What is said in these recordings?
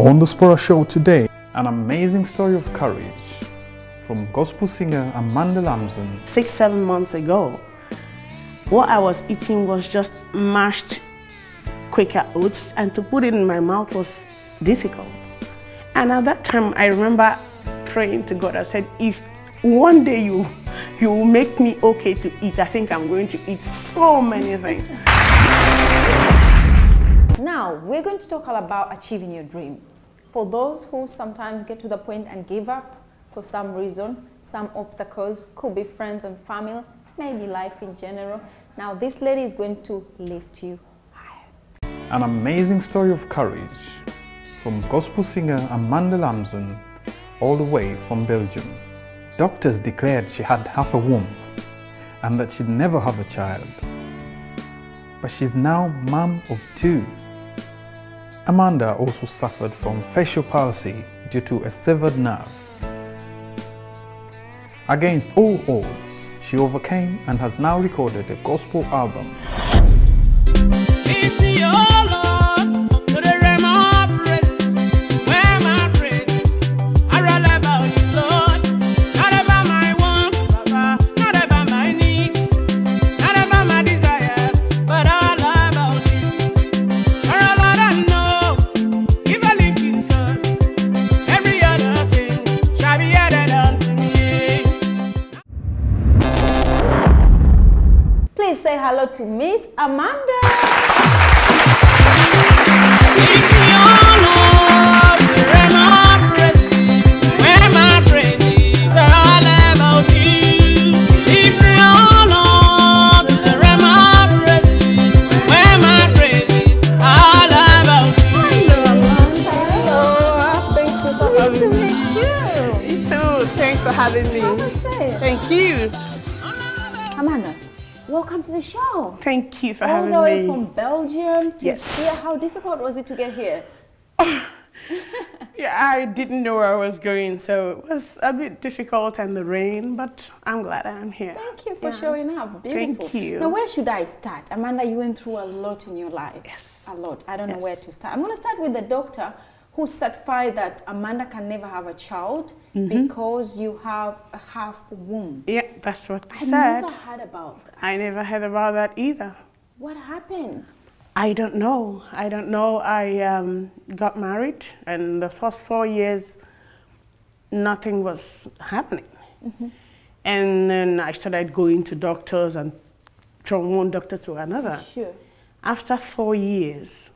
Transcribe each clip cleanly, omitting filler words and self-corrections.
On the Sporah show today, an amazing story of courage from gospel singer Amanda Lazmon. 6-7 months ago, what I was eating was just mashed Quaker oats, and to put it in my mouth was difficult. And at that time, I remember praying to God. I said, if one day you will make me okay to eat, I think I'm going to eat so many things. Now, we're going to talk all about achieving your dream. For those who sometimes get to the point and give up for some reason, some obstacles, could be friends and family, maybe life in general. Now, this lady is going to lift you higher. An amazing story of courage from gospel singer Amanda Lazmon, all the way from Belgium. Doctors declared she had half a womb and that she'd never have a child. But she's now mom of 2. Amanda also suffered from facial palsy due to a severed nerve. Against all odds, she overcame and has now recorded a gospel album. Please say hello to Miss Amanda. Thanks for having me. Thank you. Amanda, welcome to the show. Thank you for having All the me. way from Belgium to Yes. here. How difficult was it to get here? Yeah, I didn't know where I was going, so it was a bit difficult and the rain, but I'm glad I'm here. Thank you for showing up. Beautiful. Thank you. Now, where should I start? Amanda, you went through a lot in your life. Yes. A lot. I don't know where to start. I'm going to start with the doctor who certified that Amanda can never have a child because you have a half womb. Yeah, that's what I I said. never heard about that. I never heard about that either. What happened? I don't know. I got married, and the first 4 years, nothing was happening. And then I started going to doctors and from one doctor to another. Sure. After 4 years,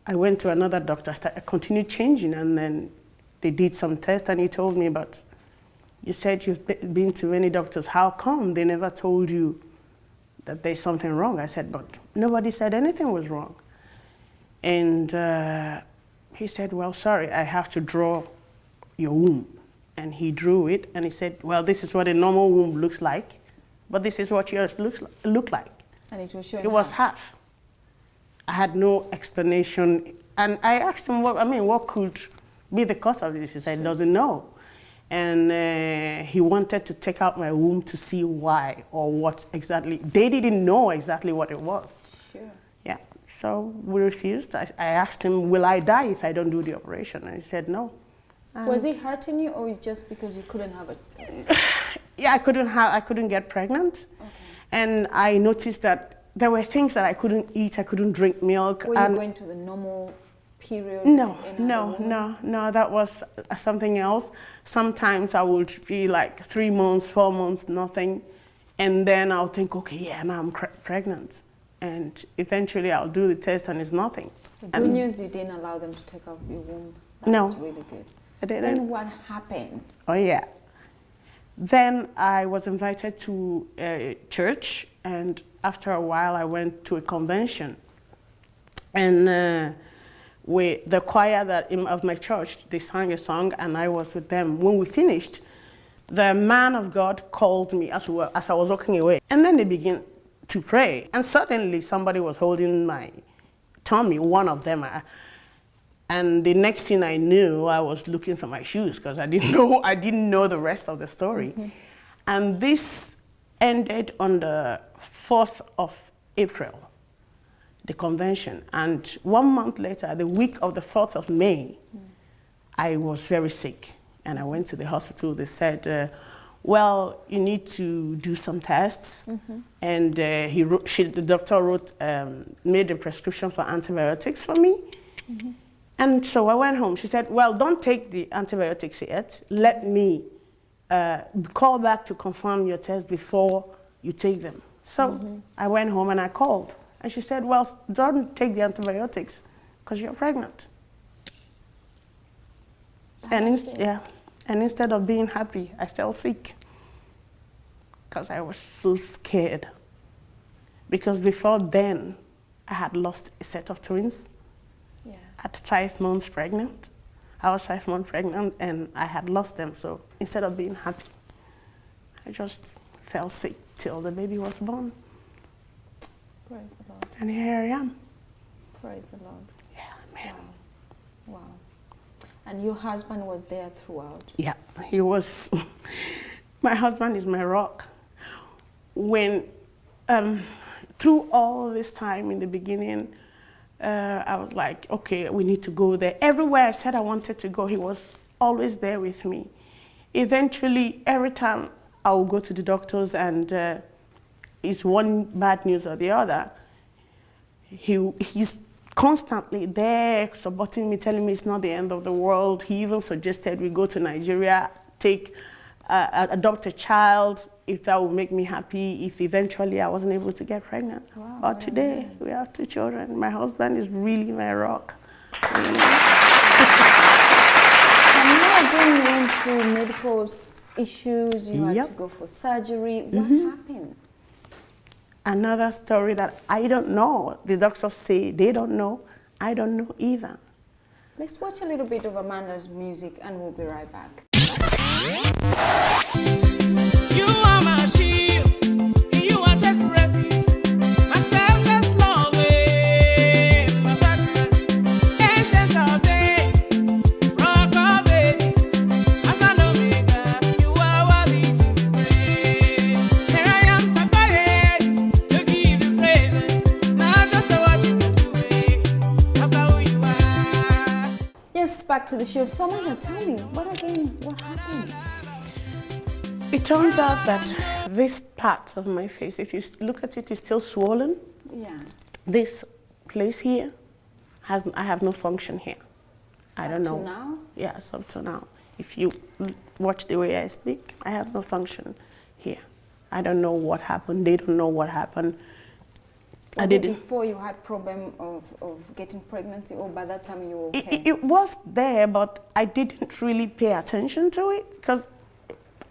I went to another doctor. I continued changing, and then they did some tests, and he told me, but you said you've been to many doctors. How come they never told you that there's something wrong? I said, but nobody said anything was wrong. And he said, well, sorry, I have to draw your womb. And he drew it, and he said, well, this is what a normal womb looks like, but this is what yours look like. And it was showing It was half. I had no explanation, and I asked him, what could be the cause of this? He said, he doesn't know. And he wanted to take out my womb to see why or what exactly. They didn't know exactly what it was. Sure. Yeah, so we refused. I asked him, will I die if I don't do the operation? And he said no. Was it hurting you, or is just because you couldn't have it? Yeah, I couldn't get pregnant. Okay. And I noticed that there were things that I couldn't eat. I couldn't drink milk. Were you going to the normal period? No, in other women? no, that was something else. Sometimes I would be like 3 months, 4 months, nothing. And then I'll think, okay, yeah, now I'm pregnant. And eventually I'll do the test and it's nothing. The good news, you didn't allow them to take out your womb. That No. was really good. I didn't. Then what happened? Oh, yeah. Then I was invited to a church, and after a while I went to a convention. And the choir of my church, they sang a song, and I was with them. When we finished, the man of God called me as I was walking away. And then they began to pray. And suddenly somebody was holding my tummy, one of them. And the next thing I knew, I was looking for my shoes because I didn't know the rest of the story. And this ended on the 4th of April. the convention. And 1 month later, the week of the 4th of May, I was very sick. And I went to the hospital. They said, well, you need to do some tests. And the doctor made a prescription for antibiotics for me. And so I went home. She said, well, don't take the antibiotics yet. Let me call back to confirm your test before you take them. So I went home and I called. And she said, well, don't take the antibiotics because you're pregnant. And instead of being happy, I felt sick because I was so scared. Because before then, I had lost a set of twins at 5 months pregnant. I was 5 months pregnant and I had lost them. So instead of being happy, I just fell sick till the baby was born. Praise the Lord. And here I am. Praise the Lord. Yeah, man. Wow. And your husband was there throughout? Yeah, he was. My husband is my rock. When, through all this time in the beginning, I was like, okay, we need to go there. Everywhere I said I wanted to go, he was always there with me. Eventually, every time I would go to the doctors and it's one bad news or the other, he's constantly there supporting me, telling me it's not the end of the world. He even suggested we go to Nigeria, adopt a child, if that would make me happy, if eventually I wasn't able to get pregnant. Wow, But today, we have 2 children. My husband is really my rock. And you again went through medical issues, you had to go for surgery. What happened? Another story that I don't know. The doctors say they don't know. I don't know either. Let's watch a little bit of Amanda's music and we'll be right back. You are my shield, you are take refuge, my steadfast love, my buttress, ancient of days, rock of ages, Alpha and Omega, you are worthy to be praised. Here I am prepared to give you praise, not just what you can do, after who you are. Yes, back to the show. So Amanda, tell me, what happened? It turns out that this part of my face, if you look at it, is still swollen. Yeah. This place here, I have no function here. I don't know. Up to now? Yes, up to now. If you watch the way I speak, I have no function here. I don't know what happened. They don't know what happened. Was it before you had problem of getting pregnant, or by that time you were okay? It was there, but I didn't really pay attention to it because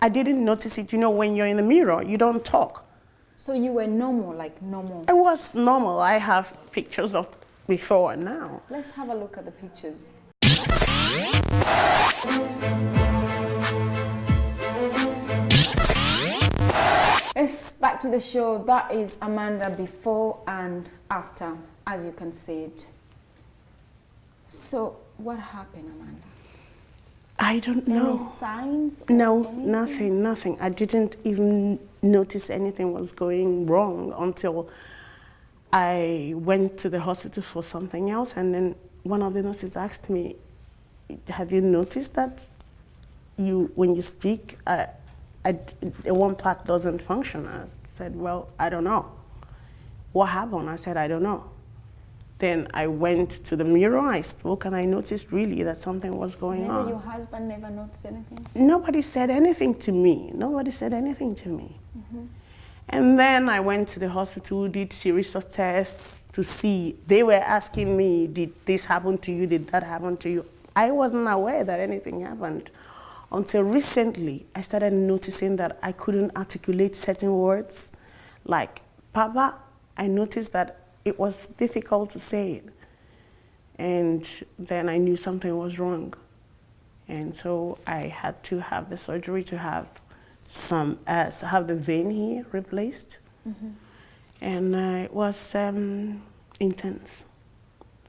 I didn't notice it. You know, when you're in the mirror, you don't talk. So you were normal, like normal? I was normal. I have pictures of before and now. Let's have a look at the pictures. It's back to the show. That is Amanda before and after, as you can see it. So what happened, Amanda? I don't know. Any signs? No, anything? nothing. I didn't even notice anything was going wrong until I went to the hospital for something else, and then one of the nurses asked me, have you noticed that when you speak, one part doesn't function? I said, well, I don't know. What happened? I said, I don't know. Then I went to the mirror, I spoke, and I noticed really that something was going on. Your husband never noticed anything? Nobody said anything to me. Nobody said anything to me. And then I went to the hospital, did series of tests to see. They were asking me, did this happen to you? Did that happen to you? I wasn't aware that anything happened until recently. I started noticing that I couldn't articulate certain words. Like, Papa, I noticed that it was difficult to say it. And then I knew something was wrong. And so I had to have the surgery to have have the vein here replaced. And it was intense.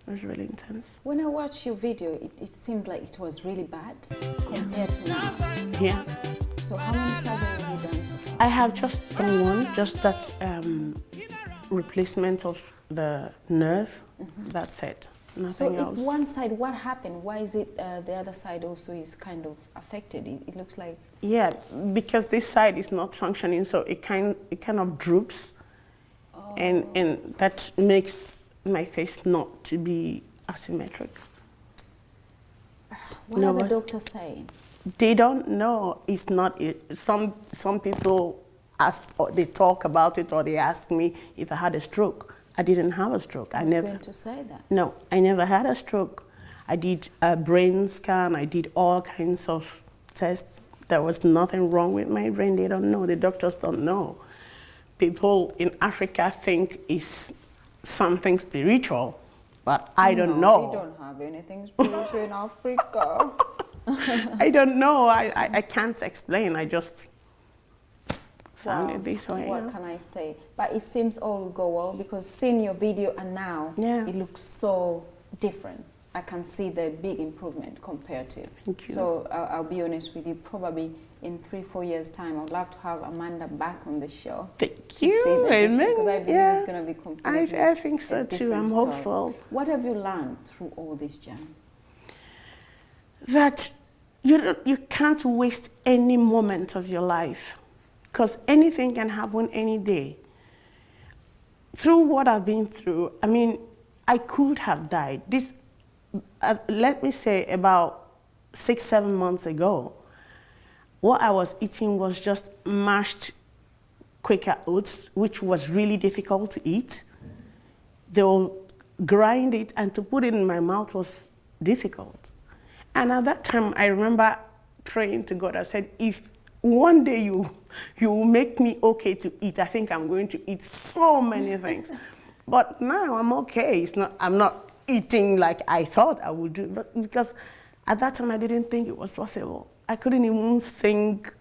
It was really intense. When I watched your video, it seemed like it was really bad compared to now. Yeah. So how many surgeries have you done so far? I have just done one, just that replacement of the nerve. That's it. Nothing So else. if one side, what happened? Why is it the other side also is kind of affected? It looks like. Yeah, because this side is not functioning, so it kind of droops, and that makes my face not to be asymmetric. What No, are the what? doctors saying? They don't know. It's not. Some people ask, or they talk about it, or they ask me if I had a stroke. I didn't have a stroke. I was going to say that. No, I never had a stroke. I did a brain scan. I did all kinds of tests. There was nothing wrong with my brain. They don't know. The doctors don't know. People in Africa think it's something spiritual, but I don't know. We don't have anything spiritual in Africa. I don't know. I can't explain. I just found it this way. What can I say? But it seems all will go well, because seeing your video and now, Yeah. it looks so different. I can see the big improvement compared to. Thank you. So I'll be honest with you, probably in 3-4 years' time, I'd love to have Amanda back on the show. Thank to see you. the difference, Amen. because I believe Yeah. it's going to be completely I think so a too. different I'm story. hopeful What have you learned through all this journey? that you can't waste any moment of your life, because anything can happen any day. Through what I've been through, I mean, I could have died. This, let me say, about 6-7 months ago, what I was eating was just mashed Quaker oats, which was really difficult to eat. They'll grind it, and to put it in my mouth was difficult. And at that time, I remember praying to God. I said, if one day you will make me okay to eat, I think I'm going to eat so many things. But now I'm okay. I'm not eating like I thought I would do, but because at that time I didn't think it was possible. I couldn't even think,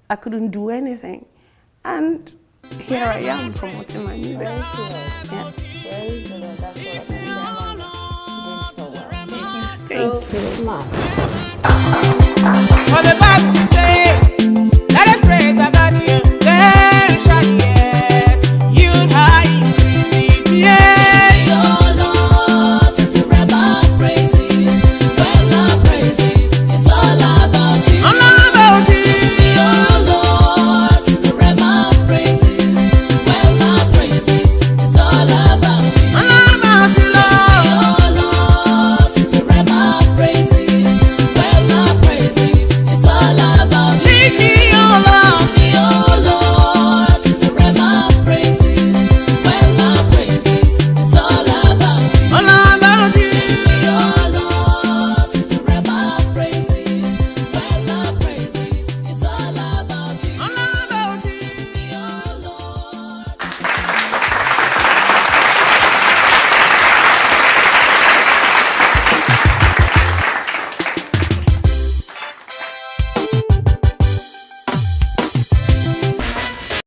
I couldn't do anything. And here I am promoting my music. Praise the Lord. Yeah. Praise the Lord. That's all I can say, Amanda. You're doing so well. Thank you so Thank you. much. For the Bible says